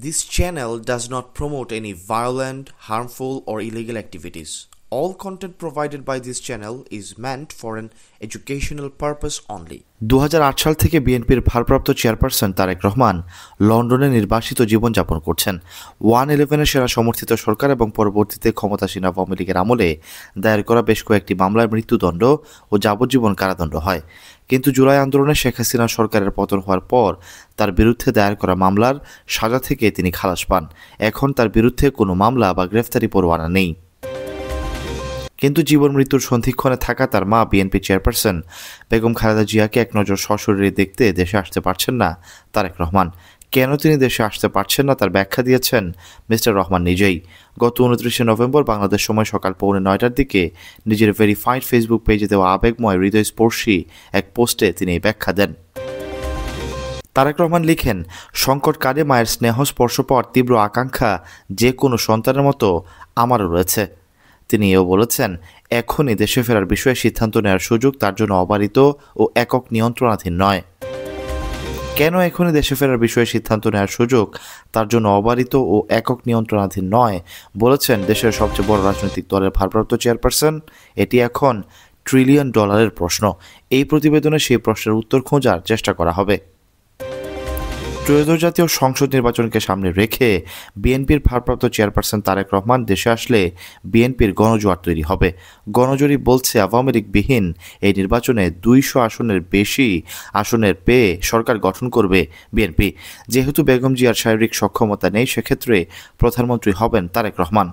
This channel does not promote any violent, harmful, or illegal activities. All content provided by this channel is meant for an educational purpose only. 2008 সাল থেকে বিএনপির ভারপ্রাপ্ত chairperson Tarique Rahman লন্ডনে নির্বাসিত জীবনযাপন করছেন। 111 সেনা সমর্থিত সরকার এবং পরবর্তীতে ক্ষমতাসীন আওয়ামী লীগের আমলে দায়ের করা বেশ কয়েকটি মামলায় মৃত্যুদণ্ড ও যাবজ্জীবন কারাদণ্ড হয়। কিন্তু জুলাই আন্দোলনে শেখ হাসিনা সরকারের পতন হওয়ার পর তার বিরুদ্ধে দায়ের করা মামলার সাজা থেকে তিনি খালাস পান। এখন তার বিরুদ্ধে কোনো মামলা বা গ্রেফতারি পরোয়ানা নেই। কিন্তু জীবন মৃত্যুর সন্ধিক্ষণে থাকা তার মা বিএনপি চেয়ারপারসন বেগম খালেদা জিয়াকে এক নজর সশরীরে দেখতে দেশে আসতে পারছেন না তারেক রহমান। কেন তিনি দেশে আসতে পারছেন না তার ব্যাখ্যা দিয়েছেন মিস্টার রহমান নিজেই। গত 29 নভেম্বর বাংলাদেশ সময় সকাল 8:45টার দিকে নিজের ভেরিফাইড ফেসবুক পেজে দেওয়া আবেগময় হৃদয়স্পর্শী এক পোস্টে তিনি এই ব্যাখ্যা দেন। তারেক রহমান লিখেন, সংকটকালে মায়ের স্নেহ স্পর্শ পাওয়ার তীব্র আকাঙ্ক্ষা যে কোনো সন্তানের মতো আমারও রয়েছে। তিনি এও বলেছেন, এখনই দেশে ফেরার বিষয়ে সিদ্ধান্ত নেওয়ার সুযোগ তার জন্য অবারিত ও একক নিয়ন্ত্রণাধীন নয়। কেন এখনই দেশে ফেরার বিষয়ে সিদ্ধান্ত নেওয়ার সুযোগ তার জন্য অবারিত ও একক নিয়ন্ত্রণাধীন নয় বলেছেন দেশের সবচেয়ে বড় রাজনৈতিক দলের ভারপ্রাপ্ত চেয়ারপারসন। এটি এখন $1 ট্রিলিয়ন প্রশ্ন। এই প্রতিবেদনে সেই প্রশ্নের উত্তর খোঁজার চেষ্টা করা হবে। ত্রয়োদশ জাতীয় সংসদ নির্বাচনকে সামনে রেখে বিএনপির ভারপ্রাপ্ত চেয়ারপারসন তারেক রহমান দেশে আসলে বিএনপির গণজোয়ার তৈরি হবে। গণজরিপ বলছে আওয়ামী লীগবিহীন এই নির্বাচনে 200 আসনের বেশি আসনের পেয়ে সরকার গঠন করবে বিএনপি। যেহেতু বেগম জিয়ার শারীরিক সক্ষমতা নেই, সেক্ষেত্রে প্রধানমন্ত্রী হবেন তারেক রহমান।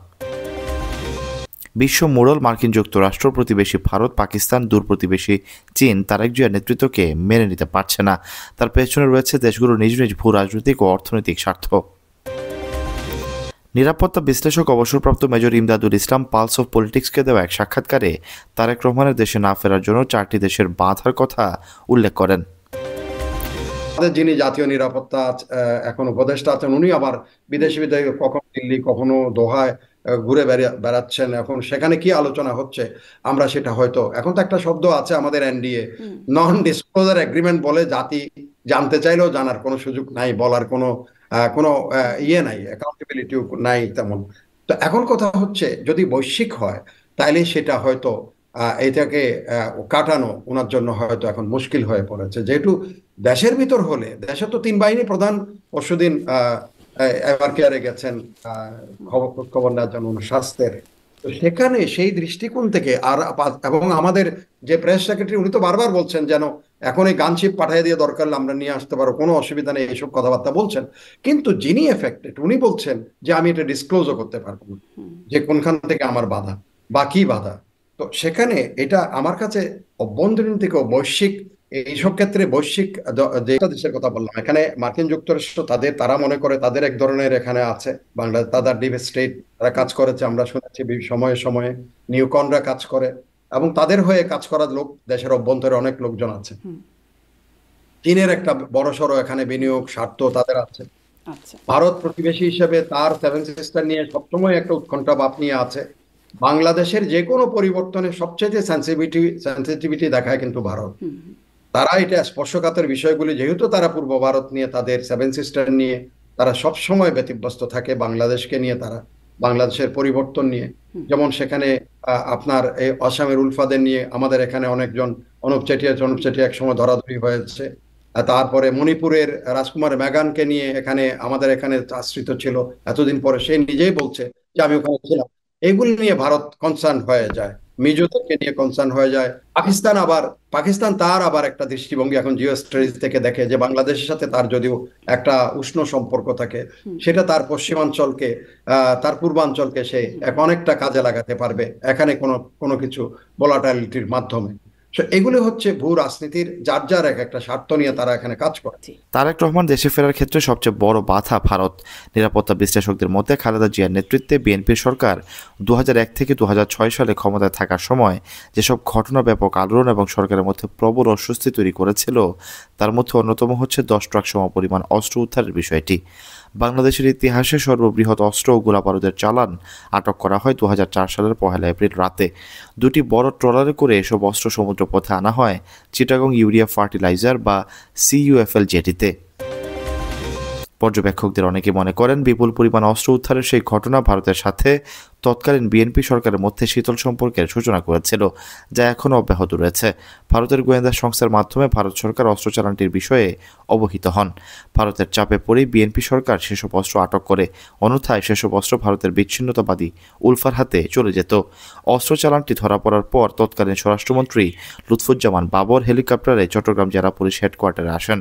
বিশ্ব মোড়ল মার্কিন যুক্তরাষ্ট্র, প্রতিবেশী ভারত, পাকিস্তান, দূর প্রতিবেশী চীন তারেক জিয়ার নেতৃত্বকে মেনে নিতে পারছে না। তার পেছনে রয়েছে দেশগুলোর নিজ নিজ ভূ রাজনৈতিক ও অর্থনৈতিক স্বার্থ। নিরাপত্তা বিশ্লেষক অবসরপ্রাপ্ত major Imdadul Islam pulse of পলিটিক্সকে দেওয়া এক সাক্ষাৎকারে তারেক রহমানের দেশে না ফেরার জন্য 4টি দেশের বাধার কথা উল্লেখ করেন। যিনি জাতীয় নিরাপত্তা এখন উপদেষ্টা আছেন, উনি আবার বিদেশে কখনো দিল্লি কখনো দোহায় ঘুরে বেড়াচ্ছেন। এখন সেখানে কি আলোচনা হচ্ছে আমরা সেটা হয়তো, এখন তো একটা শব্দ আছে আমাদের এনডিএ, নন ডিসক্লোজার এগ্রিমেন্ট বলে, জাতি জানতে চাইলেও জানার কোনো সুযোগ নাই, বলার কোনো ইয়ে নাই, অ্যাকাউন্টেবিলিটিও নাই তেমন। তো এখন কথা হচ্ছে যদি বৈশ্বিক হয় তাইলে সেটা হয়তো এটাকে কাটানো ওনার জন্য হয়তো এখন মুশকিল হয়ে পড়েছে। যেহেতু দেশের ভিতর হলে, দেশে তো 3 বাহিনী প্রধান পরশুদিন এবার কেয়ারে গেছেন খবর নেওয়ার জন্য স্বাস্থ্যের, তো সেখানে সেই দৃষ্টিকোণ থেকে আর এবং আমাদের যে প্রেস সেক্রেটারি উনি তো বারবার বলছেন যেন এখন এই গানশিপ পাঠিয়ে দিয়ে দরকার আমরা নিয়ে আসতে পারো, কোনো অসুবিধা নেই, এইসব কথাবার্তা বলছেন। কিন্তু যিনি এফেক্টেড উনি বলছেন যে আমি এটা ডিসক্লোজও করতে পারবো না, যে কোনখান থেকে আমার বাধা বা কি বাধা। তো সেখানে এটা আমার কাছে অভ্যন্তরীণ থেকেও বৈশ্বিক, এইসব ক্ষেত্রে বৈশ্বিক যেটা দেশের কথা বললাম, এখানে মার্কিন যুক্তরাষ্ট্র তারা মনে করে তাদের এক ধরনের এখানে আছে, বাংলাদেশ তাদের ডিপ স্টেট তারা কাজ করেছে, আমরা শুনেছি সময়ে সময়ে নিউকনরা কাজ করে এবং তাদের হয়ে কাজ করার লোক দেশের অভ্যন্তরে অনেক লোকজন আছে। চীনের একটা বড়সড় এখানে বিনিয়োগ স্বার্থ তাদের আছে। ভারত প্রতিবেশী হিসেবে তার 7 সিস্টার নিয়ে সবসময় একটা উৎকণ্ঠা ভাব নিয়ে আছে। বাংলাদেশের যে কোনো পরিবর্তনে সবচেয়ে সেন্সিটিভিটি দেখায় কিন্তু ভারত। তারা এটা স্পর্শকাতর বিষয়গুলি, যেহেতু তারা পূর্ব ভারত নিয়ে, তাদের 7 সিস্টার নিয়ে তারা সবসময় ব্যতিব্যস্ত থাকে, বাংলাদেশকে নিয়ে, তারা বাংলাদেশের পরিবর্তন নিয়ে। যেমন সেখানে আপনার এই আসামের উলফাদের নিয়ে আমাদের এখানে অনেকজন অনুপ চেটিয়া এক সময় ধরাধরি হয়েছে। তারপরে মণিপুরের রাজকুমার মেঘানকে নিয়ে এখানে আমাদের এখানে আশ্রিত ছিল এতদিন পরে, সে নিজেই বলছে যে আমি ওখানে ছিলাম। এগুলি নিয়ে ভারত কনসার্ন হয়ে যায়, মিজোদেরকে নিয়ে কনসার্ন হয়ে যায়। পাকিস্তান তার আবার একটা দৃষ্টিভঙ্গি এখন জিও স্টাডিজ থেকে দেখে যে বাংলাদেশের সাথে তার যদিও একটা উষ্ণ সম্পর্ক থাকে, সেটা তার পশ্চিমাঞ্চলকে তার পূর্বাঞ্চলকে সে অনেকটা কাজে লাগাতে পারবে এখানে কোনো কিছু ভোলাটাইলিটির মাধ্যমে। এগুলি হচ্ছে ভূ রাজনীতির যার যার একটা স্বার্থ নিয়ে তারা এখানে কাজ করে। তারেক রহমান দেশে ফেরার ক্ষেত্রে সবচেয়ে বড় বাধা ভারত। নিরাপত্তা বিশ্লেষকদের মধ্যে খালেদা জিয়ার নেতৃত্বে বিএনপির সরকার 2001 থেকে 2006 সালে ক্ষমতায় থাকার সময় যেসব ঘটনা ব্যাপক আলোড়ন এবং সরকারের মধ্যে প্রবল অস্বস্তি তৈরি করেছিল, তার মধ্যে অন্যতম হচ্ছে 10 ট্রাক সমপরিমাণ অস্ত্র উদ্ধারের বিষয়টি। বাংলাদেশের ইতিহাসে সর্ববৃহৎ অস্ত্র ও গোলাবারুদের চালান আটক করা হয় 2004 সালের 1 এপ্রিল রাতে। 2টি বড় ট্রলারে করে এসব অস্ত্র সমুদ্রপথে আনা হয় চিটাগং ইউরিয়া ফার্টিলাইজার বা CUFL জেটিতে। পর্যবেক্ষকদের অনেকে মনে করেন বিপুল পরিমাণ অস্ত্র উদ্ধারের সেই ঘটনা ভারতের সাথে তৎকালীন বিএনপি সরকারের মধ্যে শীতল সম্পর্কের সূচনা করেছিল, যা এখনও অব্যাহত রয়েছে। ভারতের গোয়েন্দা সংস্থার মাধ্যমে ভারত সরকার অস্ত্র চালানটির বিষয়ে অবহিত হন। ভারতের চাপে পড়ে বিএনপি সরকার সেসব অস্ত্র আটক করে, অন্যথায় সেসব অস্ত্র ভারতের বিচ্ছিন্নতাবাদী উলফার হাতে চলে যেত। অস্ত্র চালানটি ধরা পড়ার পর তৎকালীন স্বরাষ্ট্রমন্ত্রী লুৎফুজ্জামান বাবর হেলিকপ্টারে চট্টগ্রাম জেলা পুলিশ হেডকোয়ার্টারে আসেন।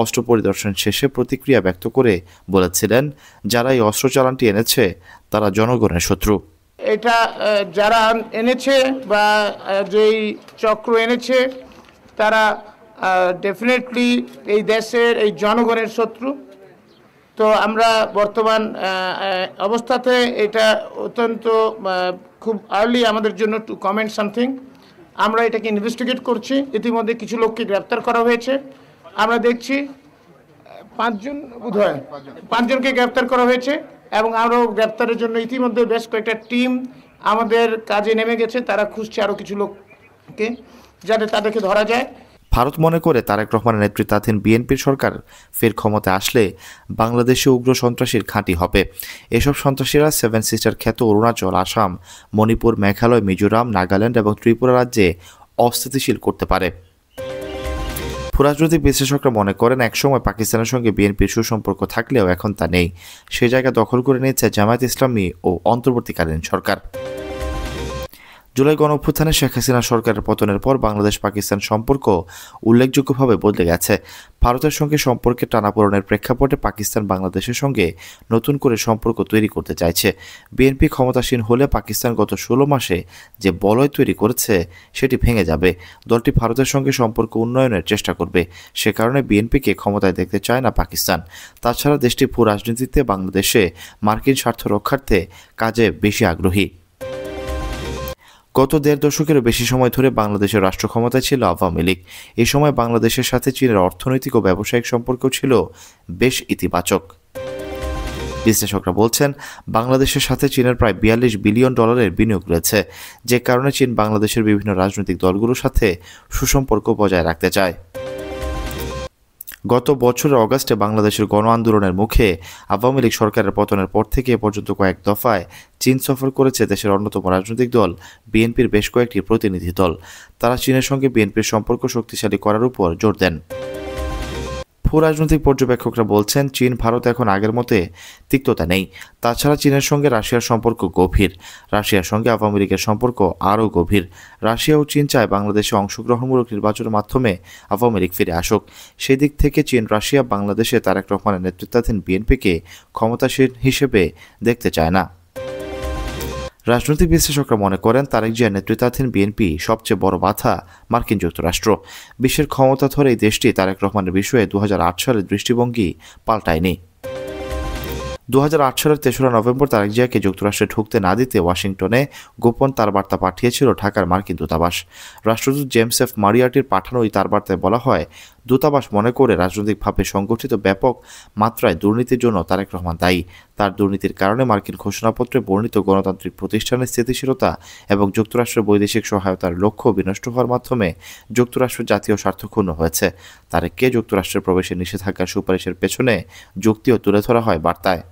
অস্ত্র পরিদর্শন শেষে প্রতিক্রিয়া ব্যক্ত করে বলেছিলেন, যারা এই অস্ত্র চালানটি এনেছে তারা জনগণের শত্রু। এটা যারা এনেছে বা যেই চক্র এনেছে তারা ডেফিনেটলি এই দেশের এই জনগণের শত্রু। তো আমরা বর্তমান অবস্থাতে এটা অত্যন্ত খুব আর্লি আমাদের জন্য টু কমেন্ট সামথিং। আমরা এটাকে ইনভেস্টিগেট করছি। ইতিমধ্যে কিছু লোককে গ্রেপ্তার করা হয়েছে। আমরা দেখছি 5জনকে গ্রেপ্তার করা হয়েছে এবং আরও গ্রেপ্তারের জন্য ইতিমধ্যে বেশ কয়েকটা টিম আমাদের কাজে নেমে গেছে। তারা খুঁজছে আরও কিছু লোককে যাতে তাদেরকে ধরা যায়। ভারত মনে করে তারেক রহমানের নেতৃত্বাধীন বিএনপির সরকার ফের ক্ষমতায় আসলে বাংলাদেশে উগ্র সন্ত্রাসীর ঘাঁটি হবে। এসব সন্ত্রাসীরা সেভেন সিস্টার খ্যাত অরুণাচল, আসাম, মণিপুর, মেঘালয়, মিজোরাম, নাগাল্যান্ড এবং ত্রিপুরা রাজ্যে অস্থিতিশীল করতে পারে। রাজনৈতিক বিশ্লেষকরা মনে করেন একসময় পাকিস্তানের সঙ্গে বিএনপির সুসম্পর্ক থাকলেও এখন তা নেই। সে জায়গা দখল করে নিয়েছে জামায়াত ইসলামী ও অন্তর্বর্তীকালীন সরকার। জুলাই গণঅভ্যুত্থানে শেখ হাসিনা সরকারের পতনের পর বাংলাদেশ পাকিস্তান সম্পর্ক উল্লেখযোগ্যভাবে বদলে গেছে। ভারতের সঙ্গে সম্পর্কের টানাপোড়েনের প্রেক্ষাপটে পাকিস্তান বাংলাদেশের সঙ্গে নতুন করে সম্পর্ক তৈরি করতে চাইছে। বিএনপি ক্ষমতাসীন হলে পাকিস্তান গত 16 মাসে যে বলয় তৈরি করেছে সেটি ভেঙে যাবে। দলটি ভারতের সঙ্গে সম্পর্ক উন্নয়নের চেষ্টা করবে। সে কারণে বিএনপিকে ক্ষমতায় দেখতে চায় না পাকিস্তান। তাছাড়া দেশটি ভূ রাজনীতিতে বাংলাদেশে মার্কিন স্বার্থ রক্ষার্থে কাজে বেশি আগ্রহী। গত 1.5 দশকেরও বেশি সময় ধরে বাংলাদেশের রাষ্ট্র ক্ষমতায় ছিল আওয়ামী লীগ। এই সময় বাংলাদেশের সাথে চীনের অর্থনৈতিক ও ব্যবসায়িক সম্পর্ক ছিল বেশ ইতিবাচক। বিশ্লেষকরা বলছেন, বাংলাদেশের সাথে চীনের প্রায় $42 বিলিয়ন বিনিয়োগ রয়েছে, যে কারণে চীন বাংলাদেশের বিভিন্ন রাজনৈতিক দলগুলোর সাথে সুসম্পর্ক বজায় রাখতে চায়। গত বছরের অগাস্টে বাংলাদেশের গণ আন্দোলনের মুখে আওয়ামী লীগ সরকারের পতনের পর থেকে এ পর্যন্ত কয়েক দফায় চীন সফর করেছে দেশের অন্যতম রাজনৈতিক দল বিএনপির বেশ কয়েকটি প্রতিনিধি দল। তারা চীনের সঙ্গে বিএনপির সম্পর্ক শক্তিশালী করার উপর জোর দেন। ভূ রাজনৈতিক পর্যবেক্ষকরা বলছেন, চীন ভারত এখন আগের মতে তিক্ততা নেই। তাছাড়া চীনের সঙ্গে রাশিয়ার সম্পর্ক গভীর। রাশিয়ার সঙ্গে আওয়ামী লীগের সম্পর্ক আরও গভীর। রাশিয়া ও চীন চায় বাংলাদেশে অংশগ্রহণমূলক নির্বাচনের মাধ্যমে আওয়ামী লীগ ফিরে আসুক। সেই দিক থেকে চীন রাশিয়া বাংলাদেশে তারেক রহমানের নেতৃত্বাধীন বিএনপিকে ক্ষমতাসীন হিসেবে দেখতে চায় না। রাজনৈতিক বিশ্লেষকরা মনে করেন, তারেক জিয়ার নেতৃত্বাধীন বিএনপি সবচেয়ে বড় বাধা মার্কিন যুক্তরাষ্ট্র। বিশ্বের ক্ষমতা ধরে এই দেশটি তারেক রহমানের বিষয়ে 2008 সালের দৃষ্টিভঙ্গি পাল্টায়নি। 2008 সালের 3রা নভেম্বর তারেক জিয়াকে যুক্তরাষ্ট্রে ঢুকতে না দিতে ওয়াশিংটনে গোপন তার বার্তা পাঠিয়েছিল ঢাকার মার্কিন দূতাবাস। রাষ্ট্রদূত জেমস এফ মারিয়ার্টির পাঠানো ওই তার বার্তায় বলা হয়, দূতাবাস মনে করে রাজনৈতিকভাবে সংগঠিত ব্যাপক মাত্রায় দুর্নীতির জন্য তারেক রহমান দায়ী। তার দুর্নীতির কারণে মার্কিন ঘোষণাপত্রে বর্ণিত গণতান্ত্রিক প্রতিষ্ঠানের স্থিতিশীলতা এবং যুক্তরাষ্ট্রের বৈদেশিক সহায়তার লক্ষ্য বিনষ্ট হওয়ার মাধ্যমে যুক্তরাষ্ট্রের জাতীয় স্বার্থ ক্ষুণ্ণ হয়েছে। তারেককে যুক্তরাষ্ট্রের প্রবেশে নিষেধাজ্ঞার সুপারিশের পেছনে যুক্তিও তুলে ধরা হয় বার্তায়।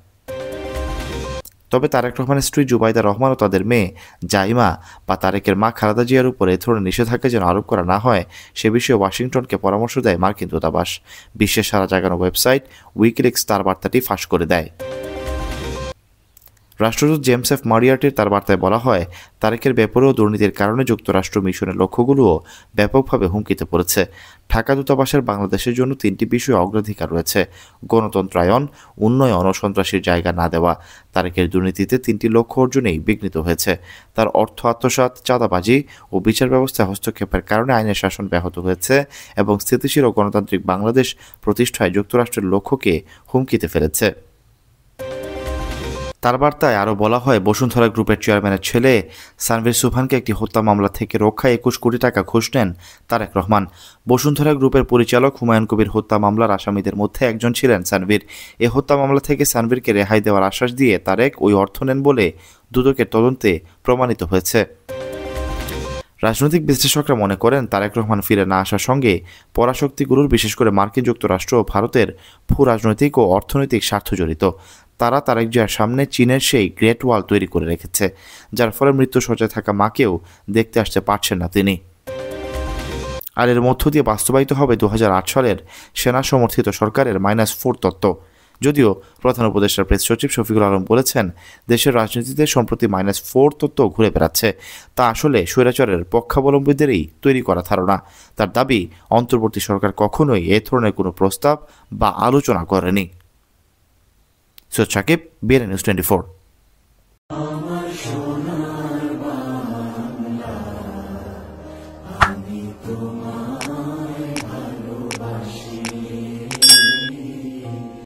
তবে তারেক রহমানের স্ত্রী জুবাইদা রহমান ও তাদের মেয়ে জাইমা বা তারেকের মা খালেদা জিয়ার উপরে এ ধরনের নিষেধাজ্ঞা যেন আরোপ করা না হয় সে বিষয়ে ওয়াশিংটনকে পরামর্শ দেয় মার্কিন দূতাবাস। বিশ্বের সারা জাগানো ওয়েবসাইট উইকিলিক্স তার বার্তাটি ফাঁস করে দেয়। রাষ্ট্রদূত জেমস এফ মারিয়ার্টির তার বার্তায় বলা হয়, তারেকের বেপরোয়া দুর্নীতির কারণে যুক্তরাষ্ট্র মিশনের লক্ষ্যগুলোও ব্যাপকভাবে হুমকিতে পড়েছে। ঢাকা দূতাবাসের বাংলাদেশের জন্য 3টি বিষয়ে অগ্রাধিকার রয়েছে: গণতন্ত্রায়ন, উন্নয়ন ও সন্ত্রাসীর জায়গা না দেওয়া। তারেকের দুর্নীতিতে 3টি লক্ষ্য অর্জনেই বিঘ্নিত হয়েছে। তার অর্থ আত্মসাৎ, চাঁদাবাজি ও বিচার ব্যবস্থায় হস্তক্ষেপের কারণে আইনের শাসন ব্যাহত হয়েছে এবং স্থিতিশীল ও গণতান্ত্রিক বাংলাদেশ প্রতিষ্ঠায় যুক্তরাষ্ট্রের লক্ষ্যকে হুমকিতে ফেলেছে। তার বার্তায় আরও বলা হয়, বসুন্ধরা গ্রুপের চেয়ারম্যানের ছেলে সানভীর সুবহানকে একটি হত্যা মামলা থেকে রক্ষায় 21 কোটি টাকা ঘুষ নেন তারেক রহমান। বসুন্ধরা গ্রুপের পরিচালক হুমায়ুন কবির হত্যা মামলার আসামিদের মধ্যে একজন ছিলেন সানভীর। এ হত্যা মামলা থেকে সানভীরকে রেহাই দেওয়ার আশ্বাস দিয়ে তারেক ওই অর্থ নেন বলে দুদকের তদন্তে প্রমাণিত হয়েছে। রাজনৈতিক বিশ্লেষকরা মনে করেন তারেক রহমান ফিরে না আসার সঙ্গে পরাশক্তিগুলোর বিশেষ করে মার্কিন যুক্তরাষ্ট্র ও ভারতের ভূ রাজনৈতিক ও অর্থনৈতিক স্বার্থ জড়িত। তারা তারেক জিয়ার সামনে চীনের সেই গ্রেট ওয়াল তৈরি করে রেখেছে, যার ফলে মৃত্যুশয্যায় থাকা মাকেও দেখতে আসতে পারছেন না তিনি। আর এর মধ্য দিয়ে বাস্তবায়িত হবে 2008 সালের সেনা সমর্থিত সরকারের -4 তত্ত্ব। যদিও প্রধান উপদেষ্টার প্রেস সচিব শফিকুল আলম বলেছেন, দেশের রাজনীতিতে সম্প্রতি -4 তত্ত্ব ঘুরে বেড়াচ্ছে, তা আসলে স্বৈরাচারের পক্ষাবলম্বীদেরই তৈরি করা ধারণা। তার দাবি, অন্তর্বর্তী সরকার কখনোই এ ধরনের কোনো প্রস্তাব বা আলোচনা করেনি। Syed Shakib, BNN News 24।